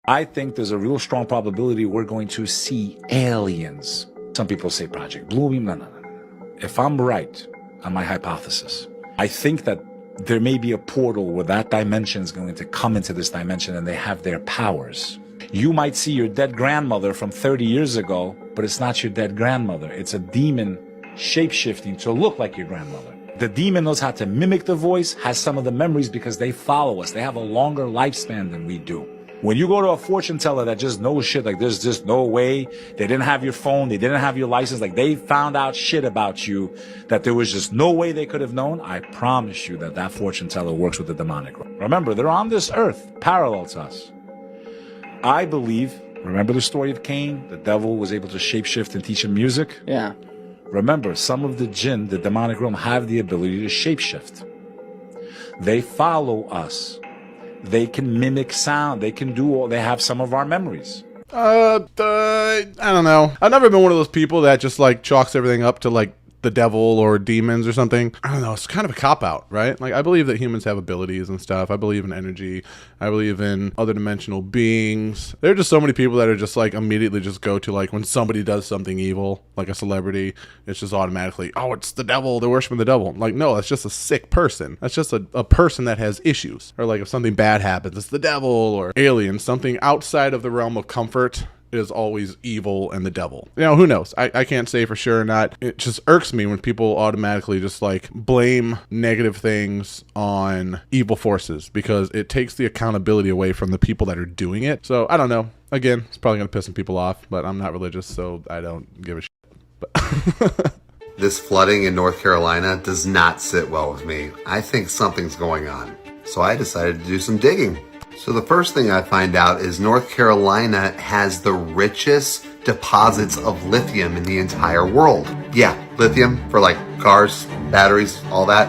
I think there's a real strong probability we're going to see aliens. Some people say Project Bluebeam. No. If I'm right on my hypothesis, I think that there may be a portal where that dimension is going to come into this dimension and they have their powers. You might see your dead grandmother from 30 years ago, but it's not your dead grandmother. It's a demon shape-shifting to look like your grandmother. The demon knows how to mimic the voice, has some of the memories because they follow us. They have a longer lifespan than we do. When you go to a fortune teller that just knows shit, like there's just no way, they didn't have your phone, they didn't have your license, like they found out shit about you that there was just no way they could have known, I promise you that that fortune teller works with the demonic. Remember, they're on this earth, parallel to us. I believe, remember the story of Cain? The devil was able to shapeshift and teach him music? Yeah. Remember, some of the jinn, the demonic realm, have the ability to shapeshift. They follow us. They can mimic sound. They can do all. They have some of our memories. I don't know. I've never been one of those people that just like chalks everything up to like the devil or demons or something. I don't know. It's kind of a cop-out, right? Like, I believe that humans have abilities and stuff. I believe in energy. I believe in other dimensional beings. There are just so many people that are just like immediately just go to like when somebody does something evil, like a celebrity, it's just automatically, oh, it's the devil. They're worshiping the devil. Like, no, that's just a sick person. That's just a person that has issues. Or like if something bad happens, it's the devil or alien, something outside of the realm of comfort is always evil and the devil. You know, who knows? I can't say for sure or not. It just irks me when people automatically just like blame negative things on evil forces because it takes the accountability away from the people that are doing it. So I don't know. Again, it's probably going to piss some people off, but I'm not religious, so I don't give a shit. But This flooding in North Carolina does not sit well with me. I think something's going on. So I decided to do some digging. So the first thing I find out is North Carolina has the richest deposits of lithium in the entire world. Yeah, lithium for like cars, batteries, all that.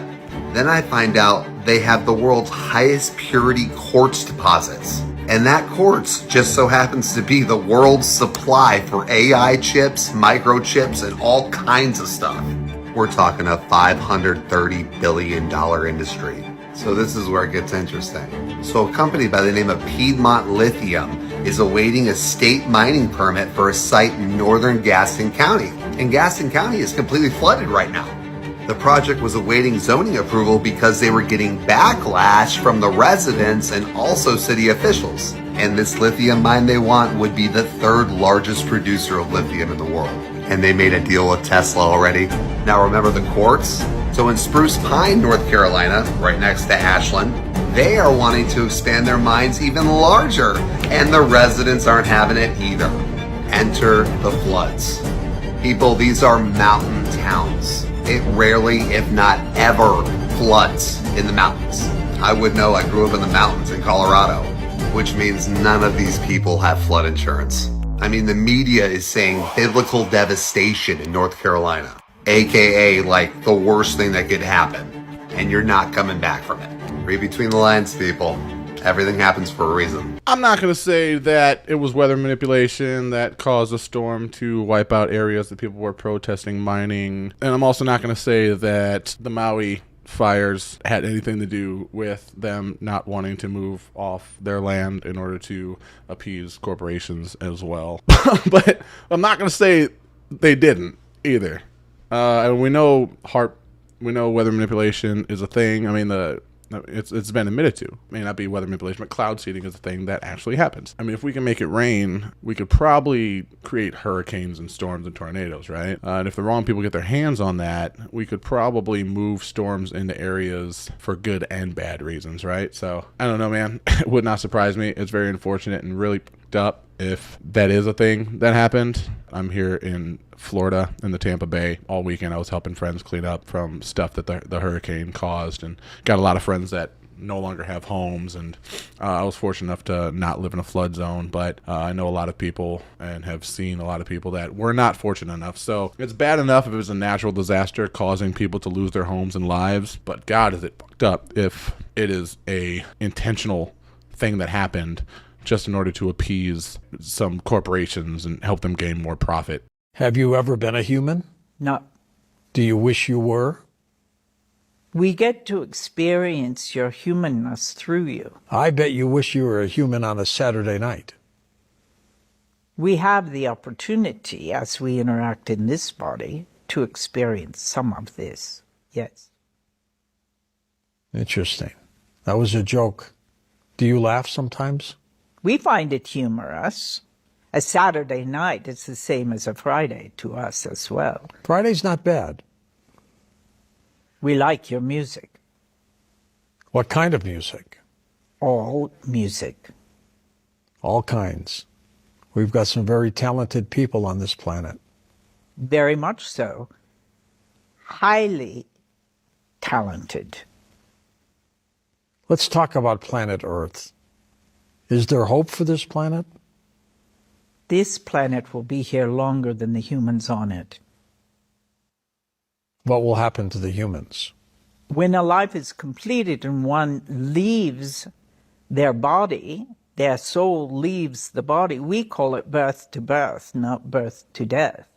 Then I find out they have the world's highest purity quartz deposits. And that quartz just so happens to be the world's supply for AI chips, microchips, and all kinds of stuff. We're talking a $530 billion industry. So this is where it gets interesting. So a company by the name of Piedmont Lithium is awaiting a state mining permit for a site in northern Gaston County. And Gaston County is completely flooded right now. The project was awaiting zoning approval because they were getting backlash from the residents and also city officials. And this lithium mine they want would be the third largest producer of lithium in the world. And they made a deal with Tesla already. Now remember the quartz? So in Spruce Pine, North Carolina, right next to Ashland, they are wanting to expand their mines even larger. And the residents aren't having it either. Enter the floods. People, these are mountain towns. It rarely, if not ever, floods in the mountains. I would know, I grew up in the mountains in Colorado, which means none of these people have flood insurance. I mean, the media is saying biblical devastation in North Carolina, aka like the worst thing that could happen, and you're not coming back from it. Read between the lines, people. Everything happens for a reason. I'm not going to say that it was weather manipulation that caused a storm to wipe out areas that people were protesting mining. And I'm also not going to say that the Maui fires had anything to do with them not wanting to move off their land in order to appease corporations as well. But I'm not going to say they didn't either. And we know weather manipulation is a thing. I mean, it's been admitted to. It may not be weather manipulation, but cloud seeding is a thing that actually happens. I mean, if we can make it rain, we could probably create hurricanes and storms and tornadoes, right? And if the wrong people get their hands on that, we could probably move storms into areas for good and bad reasons, right? So, I don't know, man. It would not surprise me. It's very unfortunate and really fucked up if that is a thing that happened. I'm here in Florida in the Tampa Bay all weekend. I was helping friends clean up from stuff that the hurricane caused, and got a lot of friends that no longer have homes, and I was fortunate enough to not live in a flood zone, but I know a lot of people and have seen a lot of people that were not fortunate enough. So it's bad enough if it was a natural disaster causing people to lose their homes and lives, but God, is it fucked up if it is a intentional thing that happened just in order to appease some corporations and help them gain more profit. Have you ever been a human? No. Do you wish you were? We get to experience your humanness through you. I bet you wish you were a human on a Saturday night. We have the opportunity, as we interact in this body, to experience some of this. Yes. Interesting. That was a joke. Do you laugh sometimes? We find it humorous. A Saturday night is the same as a Friday to us as well. Friday's not bad. We like your music. What kind of music? All music. All kinds. We've got some very talented people on this planet. Very much so. Highly talented. Let's talk about planet Earth. Is there hope for this planet? This planet will be here longer than the humans on it. What will happen to the humans? When a life is completed and one leaves their body, their soul leaves the body, we call it birth to birth, not birth to death.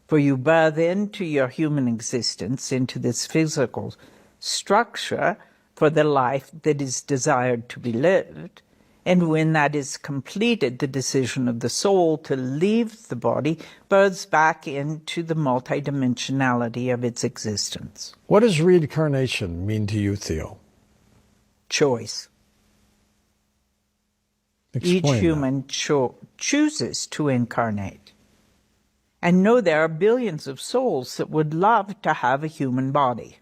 For you birth into your human existence, into this physical structure for the life that is desired to be lived. And when that is completed, the decision of the soul to leave the body births back into the multidimensionality of its existence. What does reincarnation mean to you, Theo? Choice. Explain Each human chooses to incarnate. And know there are billions of souls that would love to have a human body.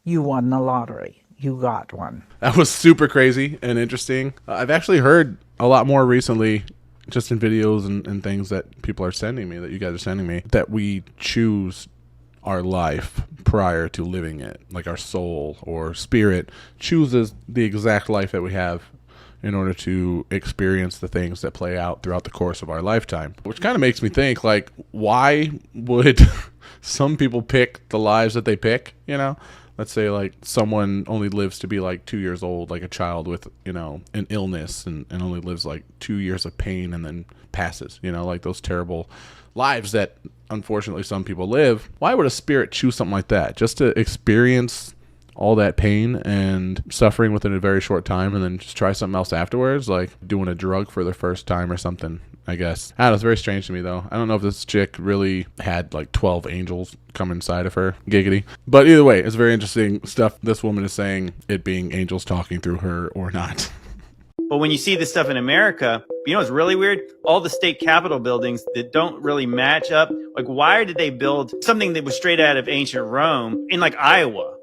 You won the lottery. You got one. That was super crazy and interesting. I've actually heard a lot more recently, just in videos and things that people are sending me, that you guys are sending me, that we choose our life prior to living it. Like our soul or spirit chooses the exact life that we have in order to experience the things that play out throughout the course of our lifetime. Which kind of makes me think, like, why would some people pick the lives that they pick, you know? Let's say, like, someone only lives to be, like, 2 years old, like a child with, you know, an illness and only lives, like, 2 years of pain and then passes, you know, like those terrible lives that, unfortunately, some people live. Why would a spirit choose something like that? Just to experience all that pain and suffering within a very short time and then just try something else afterwards, like doing a drug for the first time or something, I guess. I don't know, it's very strange to me, though. I don't know if this chick really had like 12 angels come inside of her. Giggity. But either way, it's very interesting stuff this woman is saying, it being angels talking through her or not. But when you see this stuff in America, you know what's really weird? All the state capitol buildings that don't really match up. Like, why did they build something that was straight out of ancient Rome in, like, Iowa?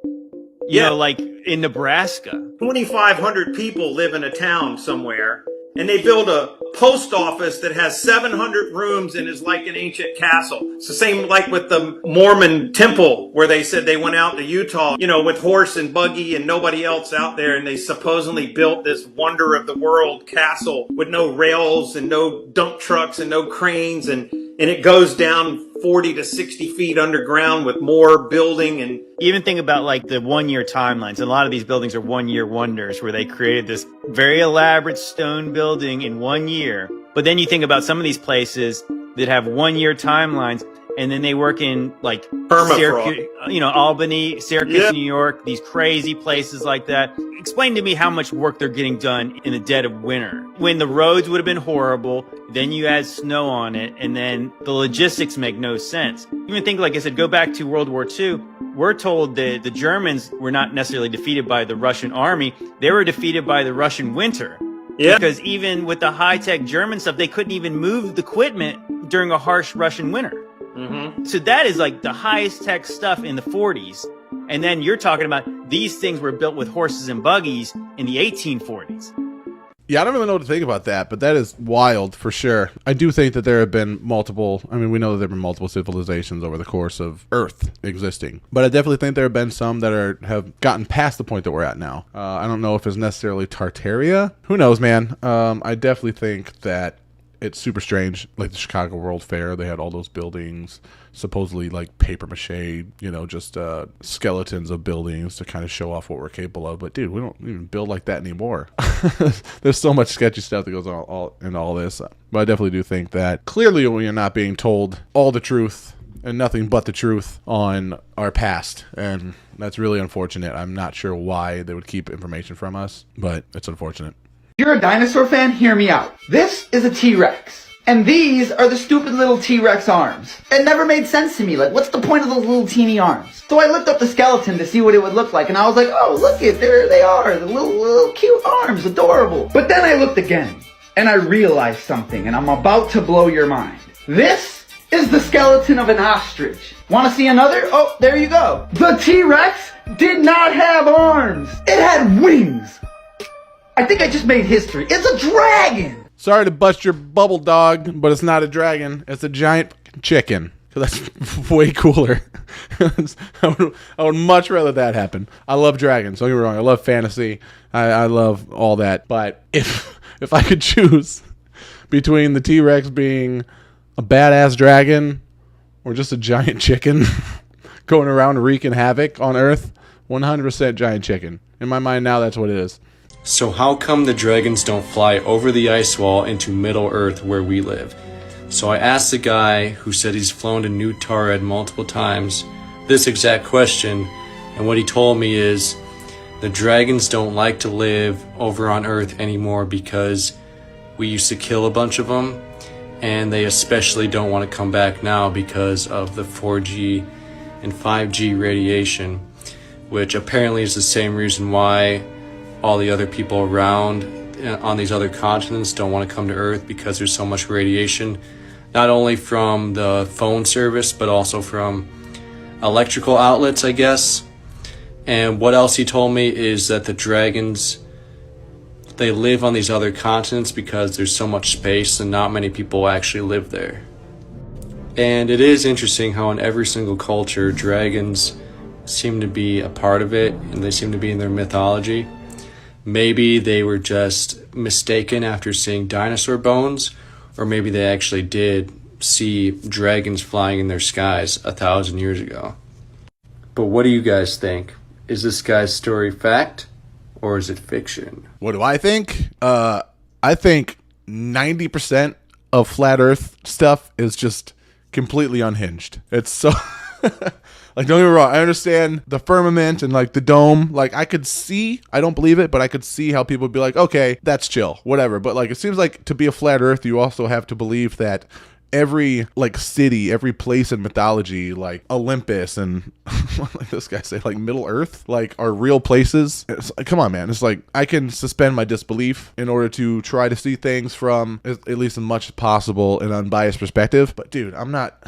You know, like in Nebraska. 2,500 people live in a town somewhere, and they build a post office that has 700 rooms and is like an ancient castle. It's the same like with the Mormon temple, where they said they went out to Utah, you know, with horse and buggy and nobody else out there, and they supposedly built this wonder of the world castle with no rails and no dump trucks and no cranes, and it goes down 40 to 60 feet underground with more building. And even think about like the 1 year timelines. A lot of these buildings are 1 year wonders where they created this very elaborate stone building in 1 year. But then you think about some of these places that have 1 year timelines, and then they work in like Syracuse, you know, Albany, Syracuse, New York, these crazy places like that. Explain to me how much work they're getting done in the dead of winter when the roads would have been horrible. Then you add snow on it, and then the logistics make no sense. Even think, like I said, go back to World War II. We're told that the Germans were not necessarily defeated by the Russian army. They were defeated by the Russian winter. Yeah. Because even with the high-tech German stuff, they couldn't even move the equipment during a harsh Russian winter. Mm-hmm. So that is like the highest tech stuff in the 40s. And then you're talking about these things were built with horses and buggies in the 1840s. Yeah, I don't really know what to think about that, but that is wild for sure. I do think that there have been multiple, I mean, we know that there have been multiple civilizations over the course of Earth existing, but I definitely think there have been some that have gotten past the point that we're at now. I don't know if it's necessarily Tartaria. Who knows, man? I definitely think that it's super strange. Like the Chicago World Fair, they had all those buildings, supposedly like paper mache, you know, just skeletons of buildings to kind of show off what we're capable of. But dude, we don't even build like that anymore. There's so much sketchy stuff that goes on in all this. But I definitely do think that clearly we are not being told all the truth and nothing but the truth on our past. And that's really unfortunate. I'm not sure why they would keep information from us, but it's unfortunate. If you're a dinosaur fan, hear me out. This is a T-Rex. And these are the stupid little T-Rex arms. It never made sense to me. Like, what's the point of those little teeny arms? So I looked up the skeleton to see what it would look like, and I was like, oh, look it, there they are, the little cute arms, adorable. But then I looked again, and I realized something, and I'm about to blow your mind. This is the skeleton of an ostrich. Want to see another? Oh, there you go. The T-Rex did not have arms. It had wings. I think I just made history. It's a dragon. Sorry to bust your bubble, dog, but it's not a dragon. It's a giant chicken. That's way cooler. I would much rather that happen. I love dragons. Don't get me wrong. I love fantasy. I love all that. But if I could choose between the T-Rex being a badass dragon or just a giant chicken going around wreaking havoc on Earth, 100% giant chicken. In my mind now, that's what it is. So how come the dragons don't fly over the ice wall into Middle Earth where we live? So I asked the guy who said he's flown to New Tared multiple times this exact question, and what he told me is the dragons don't like to live over on Earth anymore because we used to kill a bunch of them, and they especially don't want to come back now because of the 4G and 5G radiation, which apparently is the same reason why all the other people around on these other continents don't want to come to Earth, because there's so much radiation, not only from the phone service but also from electrical outlets, I guess. And what else he told me is that the dragons, they live on these other continents because there's so much space and not many people actually live there. And it is interesting how in every single culture dragons seem to be a part of it, and they seem to be in their mythology. Maybe they were just mistaken after seeing dinosaur bones, or maybe they actually did see dragons flying in their skies 1,000 years ago. But what do you guys think? Is this guy's story fact, or is it fiction? What do I think? I think 90% of flat Earth stuff is just completely unhinged. It's so... Like, don't get me wrong, I understand the firmament and, like, the dome. Like, I could see, I don't believe it, but I could see how people would be like, okay, that's chill, whatever. But, like, it seems like to be a flat Earth, you also have to believe that every, like, city, every place in mythology, like Olympus and, like this guy said, like Middle Earth, like, are real places. It's like, come on, man. It's like, I can suspend my disbelief in order to try to see things from, at least as much as possible, an unbiased perspective. But, dude, I'm not...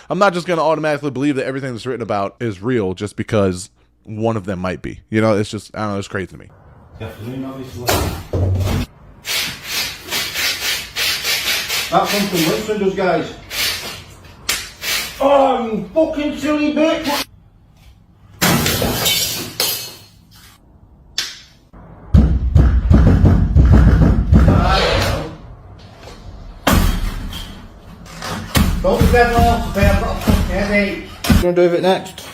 I'm not just going to automatically believe that everything that's written about is real just because one of them might be. You know, it's just, I don't know, it's crazy to me. That's something. Which windows, guys? Oh, you fucking silly bitch! Don't forget my else to pay. I've got a fucking headache. I'm gonna do with it next.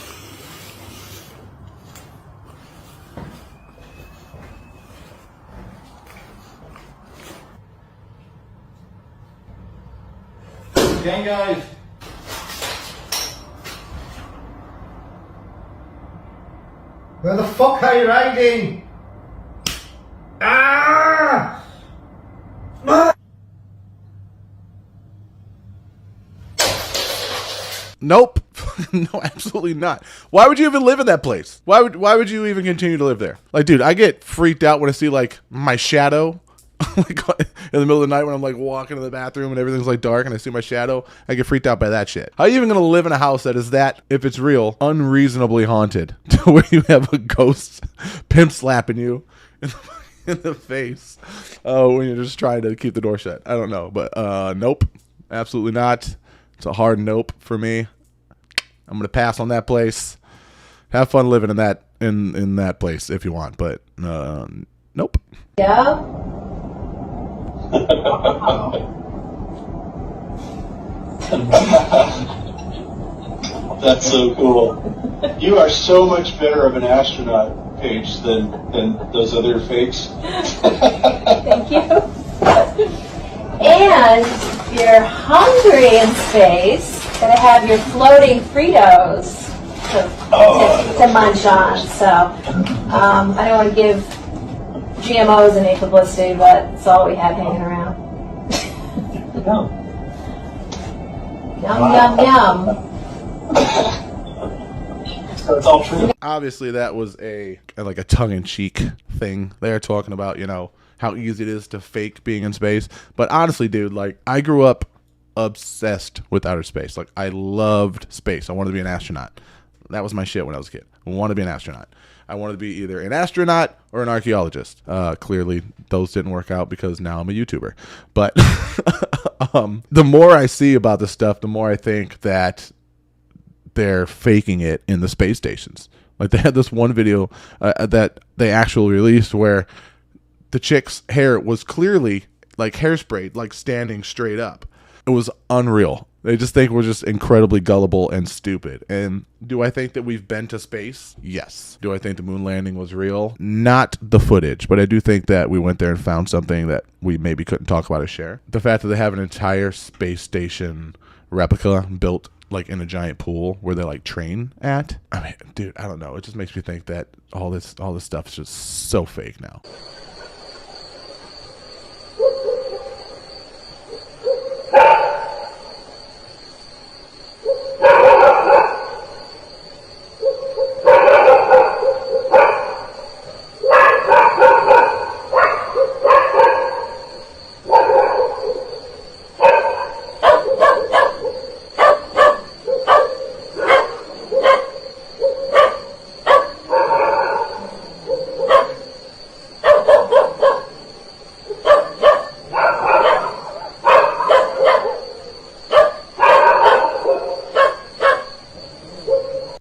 Again, guys. Where the fuck are you riding? Ah! Nope. No, absolutely not. Why would you even live in that place? Why would you even continue to live there? Like, dude, I get freaked out when I see, like, my shadow like in the middle of the night when I'm, like, walking to the bathroom and everything's, like, dark and I see my shadow. I get freaked out by that shit. How are you even going to live in a house that is that, if it's real, unreasonably haunted to where you have a ghost pimp slapping you in the face when you're just trying to keep the door shut? I don't know. But nope. Absolutely not. It's a hard nope for me. I'm going to pass on that place. Have fun living in that in that place if you want, but nope. Yeah. That's so cool. You are so much better of an astronaut, Paige, than those other fakes. Thank you. And you're hungry in space. Gonna have your floating Fritos to munch on. So I don't want to give GMOs any publicity, but it's all we had hanging around. No. Yum, yum, yum. So it's all true. Obviously, that was a tongue-in-cheek thing. They're talking about, you know, how easy it is to fake being in space. But honestly, dude, like, I grew up obsessed with outer space. Like, I loved space. I wanted to be an astronaut. That was my shit when I was a kid. I wanted to be an astronaut. I wanted to be either an astronaut or an archaeologist. Clearly, those didn't work out because now I'm a YouTuber. But the more I see about this stuff, the more I think that they're faking it in the space stations. Like, they had this one video that they actually released where the chick's hair was clearly like hairsprayed, like standing straight up. It was unreal. They just think we're just incredibly gullible and stupid. And do I think that we've been to space? Yes. Do I think the moon landing was real? Not the footage, but I do think that we went there and found something that we maybe couldn't talk about or share. The fact that they have an entire space station replica built like in a giant pool where they like train at. I mean, dude, I don't know. It just makes me think that all this stuff is just so fake now.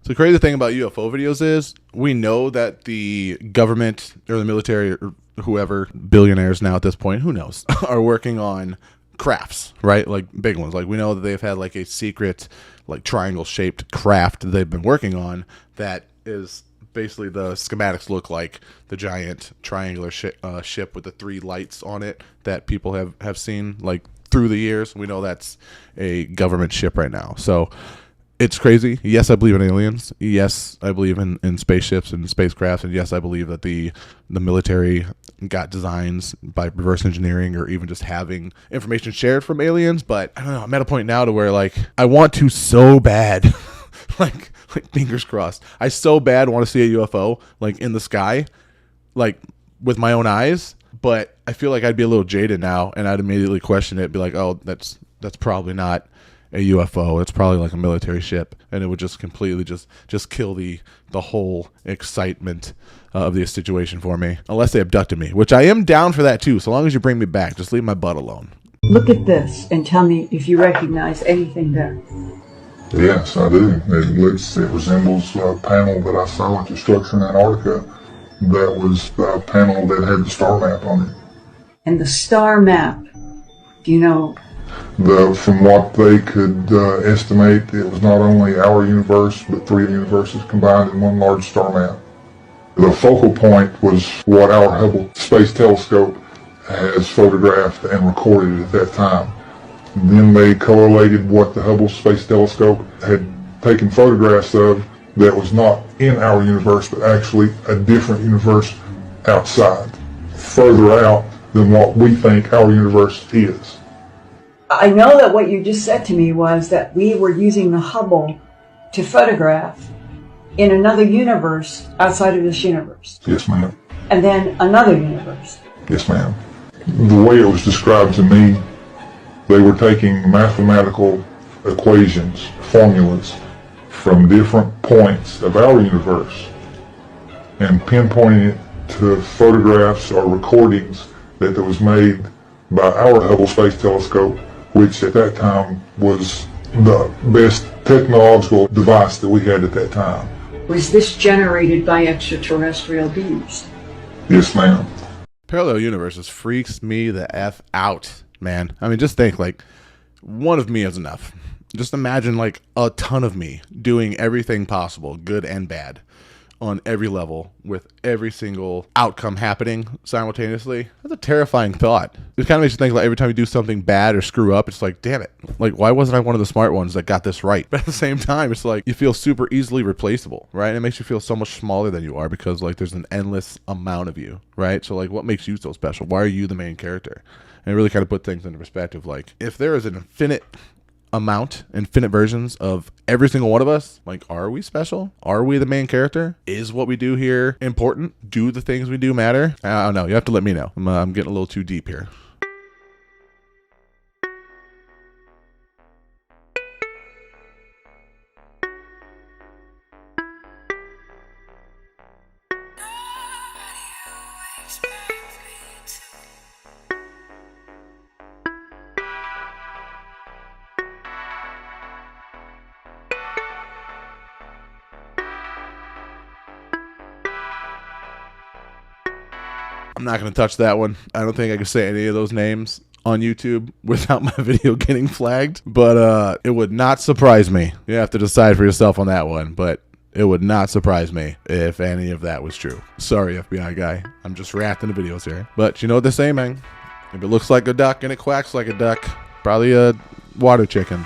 The crazy thing about UFO videos is we know that the government or the military or whoever, billionaires now at this point, who knows, are working on crafts, right? Like big ones. Like we know that they've had like a secret, like triangle shaped craft that they've been working on that is basically the schematics look like the giant triangular ship with the 3 lights on it that people have seen like through the years. We know that's a government ship right now. So it's crazy. Yes, I believe in aliens. Yes, I believe in spaceships and spacecrafts. And yes, I believe that the military got designs by reverse engineering or even just having information shared from aliens. But I don't know. I'm at a point now to where like I want to so bad, like fingers crossed. I so bad want to see a UFO like in the sky, like with my own eyes. But I feel like I'd be a little jaded now, and I'd immediately question it. Be like, oh, that's probably not a UFO. It's probably like a military ship, and it would just completely just kill the whole excitement of the situation for me, unless they abducted me, which I am down for that too. So long as you bring me back, just leave my butt alone. Look at this and tell me if you recognize anything there. Yes, I do. It resembles a panel that I saw at the structure in Antarctica. That was the panel that had the star map on it. And the star map, do you know? From what they could estimate, it was not only our universe, but 3 universes combined in one large star map. The focal point was what our Hubble Space Telescope has photographed and recorded at that time. Then they correlated what the Hubble Space Telescope had taken photographs of that was not in our universe, but actually a different universe outside, further out than what we think our universe is. I know that what you just said to me was that we were using the Hubble to photograph in another universe outside of this universe. Yes, ma'am. And then another universe. Yes, ma'am. The way it was described to me, they were taking mathematical equations, formulas, from different points of our universe and pinpointing it to photographs or recordings that was made by our Hubble Space Telescope, which at that time was the best technological device that we had at that time. Was this generated by extraterrestrial beings? Yes, ma'am. Parallel universes freaks me the F out, man. I mean, just think, like, one of me is enough. Just imagine, like, a ton of me doing everything possible, good and bad, on every level with every single outcome happening simultaneously. That's a terrifying thought. It kind of makes you think, like, every time you do something bad or screw up, it's like, damn it, like, why wasn't I one of the smart ones that got this right? But at the same time, it's like you feel super easily replaceable, right? And it makes you feel so much smaller than you are because, like, there's an endless amount of you, right? So, like, what makes you so special? Why are you the main character? And it really kind of put things into perspective. Like, if there is an infinite versions of every single one of us, like, are we special? Are we the main character? Is what we do here important? Do the things we do matter? I don't know. You have to let me know. I'm getting a little too deep here. I'm not going to touch that one. I don't think I can say any of those names on YouTube without my video getting flagged. But it would not surprise me. You have to decide for yourself on that one. But it would not surprise me if any of that was true. Sorry, FBI guy. I'm just reacting to videos here. But you know what they say, man. If it looks like a duck and it quacks like a duck, probably a water chicken.